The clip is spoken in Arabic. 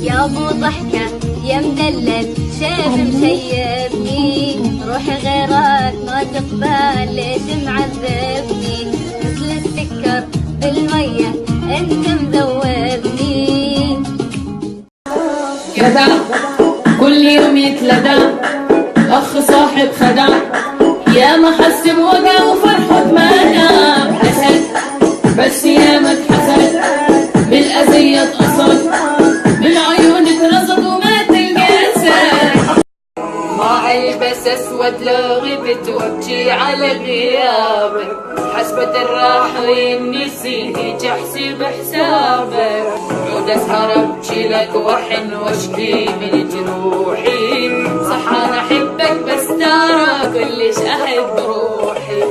يا ابو ضحكة يا مدلل شيب مشيبني، روحي غيرك ما تقبل ليش معذبني، مثل السكر بالمية انت مذوبني. جدع كل يوم يتلدع، اخ صاحب خدع، يا ما حس بوجع وفرحه اتمنع، حسد بس يا ما اتحسد، بالاذية اتقصد، بالعيون اترصد ومات الجسد. ما البس اسود لو غبت وابكي على غيابك، حسبة الراح وينسي احسب حسابك، عود اسهر ابكي لك واحن واشكي من جروحي، صح انا احبك بس ترى كلش احب روحي.